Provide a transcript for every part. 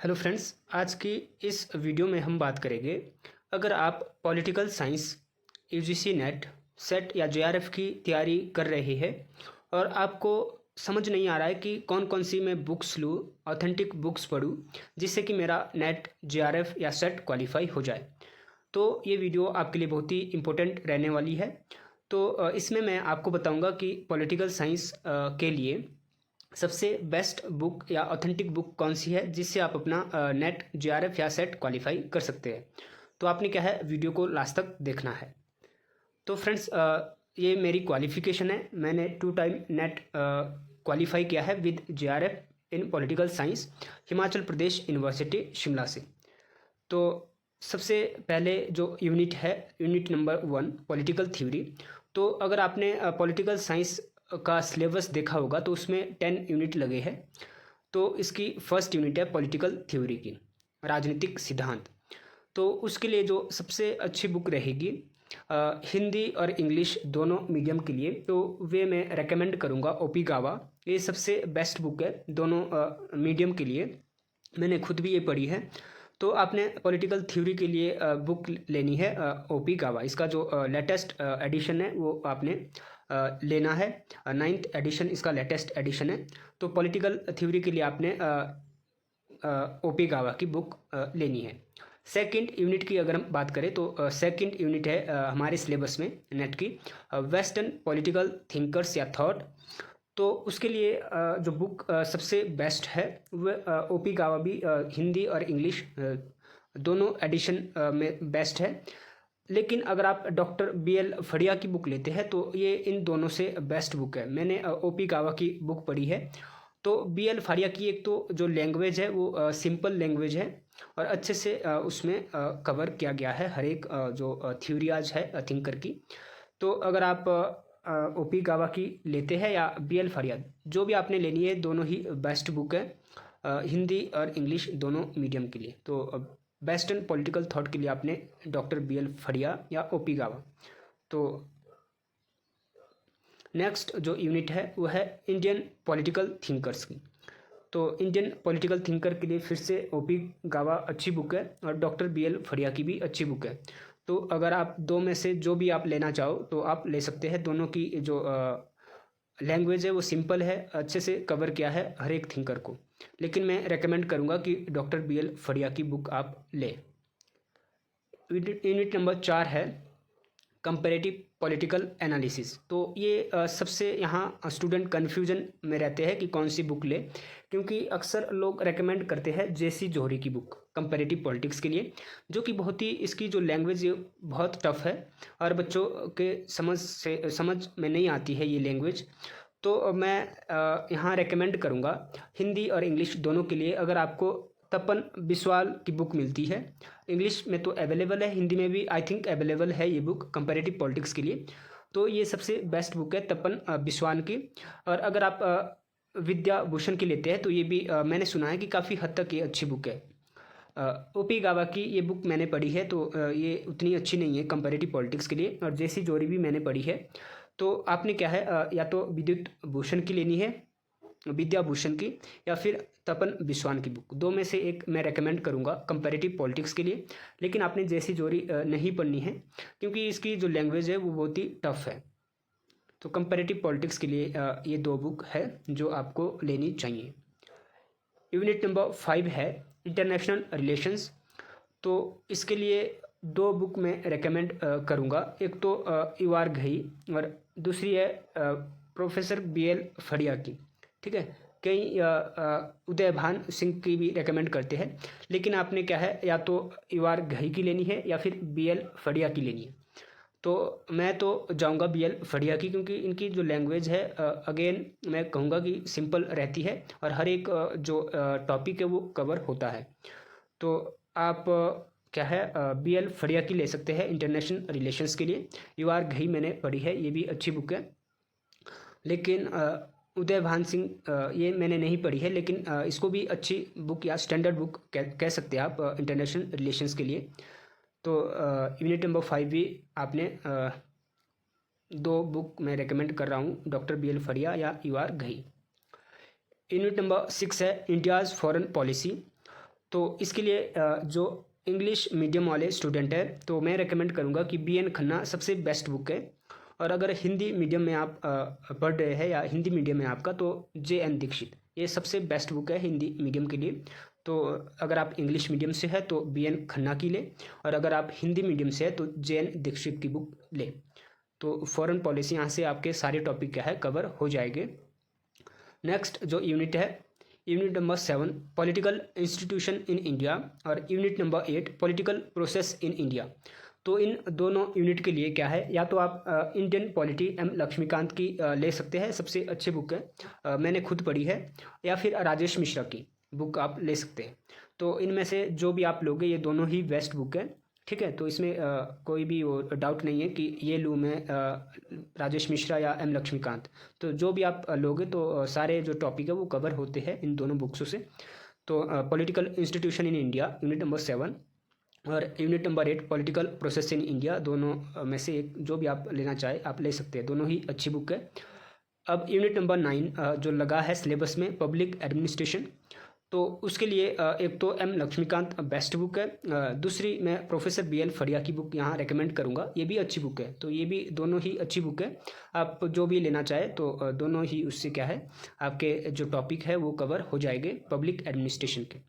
Hello friends, आज की इस वीडियो में हम बात करेंगे। अगर आप political science, UGC net, set या जेआरएफ की तैयारी कर रहे हैं और आपको समझ नहीं आ रहा है कि कौन कौन सी मैं बुक्स लूँ, ऑथेंटिक बुक्स पढूँ जिससे कि मेरा नेट, जेआरएफ या सेट क्वालिफाई हो जाए, तो ये वीडियो आपके लिए बहुत ही इम्पोर्टेंट रहने वाली है। तो इसमें मैं आपको बताऊंगा कि पॉलिटिकल साइंस के लिए सबसे बेस्ट बुक या ऑथेंटिक बुक कौन सी है जिससे आप अपना नेट, जेआरएफ या सेट क्वालिफाई कर सकते हैं। तो आपने क्या है, वीडियो को लास्ट तक देखना है। तो फ्रेंड्स, ये मेरी क्वालिफ़िकेशन है। मैंने 2 टाइम नेट क्वालिफाई किया है with JRF in political science, Himachal Pradesh university Shimla से। तो सबसे पहले जो यूनिट है, यूनिट नंबर 1 पॉलिटिकल थ्योरी। तो अगर आपने पॉलिटिकल साइंस का सिलेबस देखा होगा तो उसमें 10 यूनिट लगे हैं। तो इसकी फर्स्ट यूनिट है पॉलिटिकल थ्योरी की, राजनीतिक सिद्धांत। तो उसके लिए जो सबसे अच्छी बुक रहेगी हिंदी और इंग्लिश दोनों मीडियम के लिए, तो वे मैं रेकमेंड करूँगा ओपी गावा। ये सबसे बेस्ट बुक है दोनों मीडियम के लिए। मैंने खुद भी ये पढ़ी है। तो आपने पॉलिटिकल थ्योरी के लिए बुक लेनी है ओपी गावा। इसका जो लेटेस्ट एडिशन है वो आपने लेना है। 9th एडिशन इसका लेटेस्ट एडिशन है। तो पॉलिटिकल थ्योरी के लिए आपने ओपी गावा की बुक लेनी है। सेकंड यूनिट की अगर हम बात करें तो सेकंड यूनिट है हमारे सिलेबस में नेट की, वेस्टर्न पॉलिटिकल थिंकर्स या थॉट। तो उसके लिए जो बुक सबसे बेस्ट है वह ओपी गावा भी हिंदी और इंग्लिश दोनों एडिशन में बेस्ट है। लेकिन अगर आप डॉक्टर बीएल फड़िया की बुक लेते हैं तो ये इन दोनों से बेस्ट बुक है। मैंने ओपी गावा की बुक पढ़ी है। तो बीएल फड़िया की एक तो जो लैंग्वेज है वो सिंपल लैंग्वेज है और अच्छे से उसमें कवर किया गया है हर एक जो थ्योरियाज है थिंकर की। तो अगर आप ओपी गावा की लेते हैं या बीएल फड़िया, जो भी आपने लेनी है, दोनों ही बेस्ट बुक है हिंदी और इंग्लिश दोनों मीडियम के लिए। तो वेस्टर्न पॉलिटिकल थॉट के लिए आपने डॉक्टर बीएल फड़िया या ओपी गावा। तो नेक्स्ट जो यूनिट है वो है इंडियन पॉलिटिकल थिंकर्स की। तो इंडियन पॉलिटिकल थिंकर के लिए फिर से ओपी गावा अच्छी बुक है और डॉक्टर बीएल फड़िया की भी अच्छी बुक है। तो अगर आप दो में से जो भी आप लेना चाहो तो आप ले सकते हैं। दोनों की जो लैंग्वेज है वो सिंपल है, अच्छे से कवर किया है हर एक थिंकर को। लेकिन मैं रेकमेंड करूँगा कि डॉक्टर बीएल फड़िया की बुक आप ले। यूनिट नंबर 4 है कंपैरेटिव पॉलिटिकल एनालिसिस। तो ये सबसे यहाँ स्टूडेंट कन्फ्यूजन में रहते हैं कि कौन सी बुक ले, क्योंकि अक्सर लोग रेकमेंड करते हैं जेसी जोहरी की बुक कंपैरेटिव पॉलिटिक्स के लिए, जो कि बहुत ही इसकी जो लैंग्वेज है बहुत टफ है और बच्चों के समझ में नहीं आती है ये लैंग्वेज। तो मैं यहाँ रेकमेंड करूँगा हिंदी और इंग्लिश दोनों के लिए। अगर आपको तपन बिस्वाल की बुक मिलती है, इंग्लिश में तो अवेलेबल है, हिंदी में भी आई थिंक अवेलेबल है ये बुक कंपैरेटिव पॉलिटिक्स के लिए। तो ये सबसे बेस्ट बुक है तपन बिस्वाल की। और अगर आप विद्या भूषण की लेते हैं तो ये भी मैंने सुना है कि काफ़ी हद तक ये अच्छी बुक है। ओपी गावा की ये बुक मैंने पढ़ी है तो ये उतनी अच्छी नहीं है कंपैरेटिव पॉलिटिक्स के लिए। और जेसी जोरी भी मैंने पढ़ी है। तो आपने क्या है, या तो विद्युत भूषण की लेनी है, विद्या भूषण की, या फिर तपन बिस्वान की बुक। दो में से एक मैं रेकमेंड करूंगा कंपैरेटिव पॉलिटिक्स के लिए। लेकिन आपने जैसी जोरी नहीं पढ़नी है क्योंकि इसकी जो लैंग्वेज है वो बहुत ही टफ है। तो कंपैरेटिव पॉलिटिक्स के लिए ये दो बुक है जो आपको लेनी चाहिए। यूनिट नंबर 5 है इंटरनेशनल रिलेशंस। तो इसके लिए दो बुक मैं रेकमेंड करूँगा। एक तो युवार घई और दूसरी है प्रोफेसर बीएल फड़िया की। ठीक है, कई उदय भान सिंह की भी रेकमेंड करते हैं। लेकिन आपने क्या है, या तो युवार घई की लेनी है या फिर बीएल फड़िया की लेनी है। तो मैं तो जाऊंगा बीएल फड़िया की, क्योंकि इनकी जो लैंग्वेज है अगेन मैं कहूँगा कि सिंपल रहती है और हर एक जो टॉपिक है वो कवर होता है। तो आप क्या है, बीएल फड़िया की ले सकते हैं इंटरनेशनल रिलेशंस के लिए। युवार घई मैंने पढ़ी है, ये भी अच्छी बुक है। लेकिन उदय भान सिंह ये मैंने नहीं पढ़ी है, लेकिन इसको भी अच्छी बुक या स्टैंडर्ड बुक कह सकते हैं आप इंटरनेशनल रिलेशंस के लिए। तो यूनिट नंबर 5 भी आपने दो बुक मैं रेकमेंड कर रहा हूँ, डॉक्टर बीएल फड़िया या युवार घई। यूनिट नंबर 6 है इंडियाज़ फॉरेन पॉलिसी। तो इसके लिए जो इंग्लिश मीडियम वाले स्टूडेंट है तो मैं रेकमेंड करूँगा कि बी एन खन्ना सबसे बेस्ट बुक है। और अगर हिंदी मीडियम में आप पढ़ रहे हैं या हिंदी मीडियम में आपका, तो जे एन दीक्षित ये सबसे बेस्ट बुक है हिंदी मीडियम के लिए। तो अगर आप इंग्लिश मीडियम से है तो बी एन खन्ना की ले, और अगर आप हिंदी मीडियम से है तो जे एन दीक्षित की बुक ले। तो फॉरेन पॉलिसी यहाँ से आपके सारे टॉपिक क्या है कवर हो जाएंगे। नेक्स्ट जो यूनिट है, unit number 7 political institution in India, और unit number 8 political process in India. तो इन दोनों यूनिट के लिए क्या है, या तो आप इंडियन पॉलिटी एम लक्ष्मीकांत की ले सकते हैं, सबसे अच्छी बुक है, मैंने खुद पढ़ी है, या फिर राजेश मिश्रा की बुक आप ले सकते हैं। तो इनमें से जो भी आप लोगे ये दोनों ही बेस्ट बुक है, ठीक है। तो इसमें कोई भी वो डाउट नहीं है कि ये लूँ मैं राजेश मिश्रा या एम लक्ष्मीकांत। तो जो भी आप लोगे तो सारे जो टॉपिक है वो कवर होते हैं इन दोनों बुक्सों से। तो political institution in India unit number 7 और unit number 8 political process in India, दोनों में से एक जो भी आप लेना चाहे आप ले सकते हैं, दोनों ही अच्छी बुक है। अब यूनिट नंबर 9 जो लगा है सिलेबस में पब्लिक एडमिनिस्ट्रेशन, तो उसके लिए एक तो एम लक्ष्मीकांत बेस्ट बुक है, दूसरी मैं प्रोफेसर बी एल फड़िया की बुक यहाँ रेकमेंड करूँगा, ये भी अच्छी बुक है। तो ये भी दोनों ही अच्छी बुक है, आप जो भी लेना चाहे तो दोनों ही उससे क्या है आपके जो टॉपिक है वो कवर हो जाएंगे पब्लिक एडमिनिस्ट्रेशन के।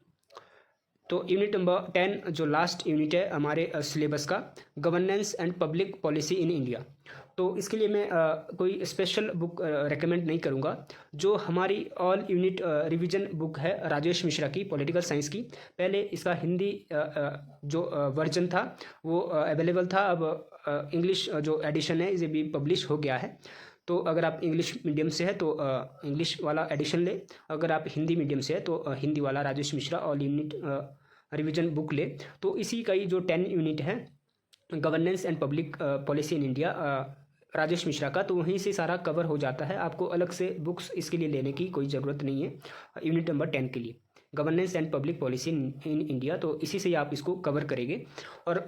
तो यूनिट नंबर 10 जो लास्ट यूनिट है हमारे सिलेबस का, governance and public policy in India. तो इसके लिए मैं कोई स्पेशल बुक रेकमेंड नहीं करूँगा। जो हमारी ऑल यूनिट रिवीजन बुक है राजेश मिश्रा की पॉलिटिकल साइंस की, पहले इसका हिंदी जो वर्जन था वो अवेलेबल था, अब इंग्लिश जो एडिशन है इसे भी पब्लिश हो गया है। तो अगर आप इंग्लिश मीडियम से है तो इंग्लिश वाला एडिशन ले, अगर आप हिंदी मीडियम से है तो हिंदी वाला Rajesh Mishra all unit revision book ले। तो इसी का ही जो 10 यूनिट है governance and public policy in India Rajesh Mishra का, तो वहीं से सारा कवर हो जाता है, आपको अलग से बुक्स इसके लिए लेने की कोई ज़रूरत नहीं है। यूनिट नंबर 10 के लिए governance and public policy in India, तो इसी से आप इसको कवर करेंगे। और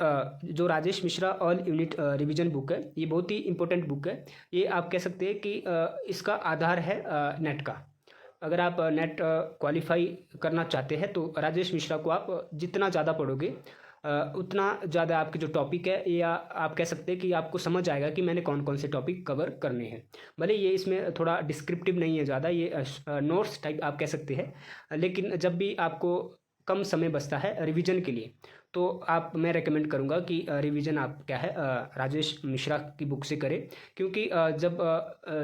जो Rajesh Mishra all unit revision book है ये बहुत ही इंपॉर्टेंट बुक है, ये आप कह सकते हैं कि इसका आधार है नेट का। अगर आप नेट क्वालिफाई करना चाहते हैं तो राजेश मिश्रा को आप जितना ज़्यादा पढ़ोगे उतना ज़्यादा आपके जो टॉपिक है, या आप कह सकते हैं कि आपको समझ आएगा कि मैंने कौन कौन से टॉपिक कवर करने हैं। भले ये इसमें थोड़ा डिस्क्रिप्टिव नहीं है ज़्यादा, ये नोट्स टाइप आप कह सकते हैं, लेकिन जब भी आपको कम समय बचता है रिवीजन के लिए तो मैं रेकमेंड करूँगा कि रिवीजन आप क्या है राजेश मिश्रा की बुक से करें, क्योंकि जब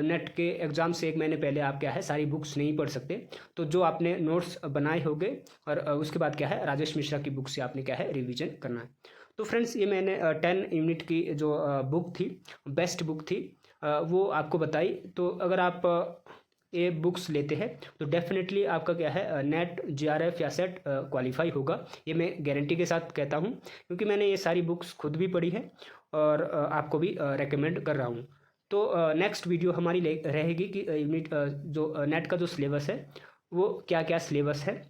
नेट के एग्ज़ाम से 1 महीने पहले आप क्या है सारी बुक्स नहीं पढ़ सकते, तो जो आपने नोट्स बनाए होंगे और उसके बाद क्या है राजेश मिश्रा की बुक से आपने क्या है रिवीजन करना है। तो फ्रेंड्स ये मैंने 10 यूनिट की जो बुक थी, बेस्ट बुक थी, वो आपको बताई। तो अगर आप ये बुक्स लेते हैं तो डेफिनेटली आपका क्या है नेट जीआरएफ या सेट क्वालिफाई होगा, ये मैं गारंटी के साथ कहता हूँ, क्योंकि मैंने ये सारी बुक्स खुद भी पढ़ी है और आपको भी रेकमेंड कर रहा हूँ। तो नेक्स्ट वीडियो हमारी रहेगी कि यूनिट जो नेट का जो सिलेबस है वो क्या क्या सिलेबस है,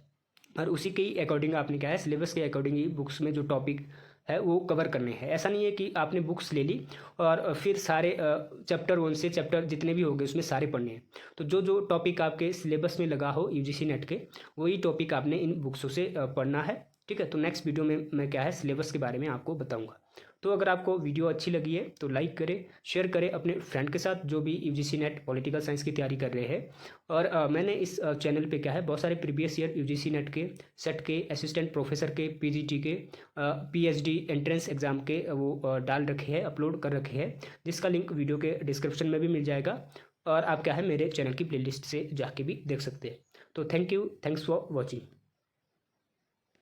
और उसी के अकॉर्डिंग आपने क्या है सिलेबस के अकॉर्डिंग ही बुक्स में जो टॉपिक है वो कवर करने हैं। ऐसा नहीं है कि आपने बुक्स ले ली और फिर सारे चैप्टर 1 से चैप्टर जितने भी होंगे उसमें सारे पढ़ने हैं। तो जो जो टॉपिक आपके सिलेबस में लगा हो यूजीसी नेट के, वही टॉपिक आपने इन बुक्सों से पढ़ना है, ठीक है। तो नेक्स्ट वीडियो में मैं क्या है सिलेबस के बारे में आपको बताऊँगा। तो अगर आपको वीडियो अच्छी लगी है तो लाइक करें, शेयर करें अपने फ्रेंड के साथ जो भी यूजीसी नेट पॉलिटिकल साइंस की तैयारी कर रहे हैं। और मैंने इस चैनल पे क्या है बहुत सारे प्रीवियस ईयर यूजीसी नेट के, सेट के, असिस्टेंट प्रोफेसर के, पीजीटी के, पीएचडी एंट्रेंस एग्ज़ाम के वो डाल रखे हैं, अपलोड कर रखे हैं, जिसका लिंक वीडियो के डिस्क्रिप्शन में भी मिल जाएगा, और आप क्या है मेरे चैनल की प्लेलिस्ट से जाके भी देख सकते हैं। तो thank you, thanks for watching.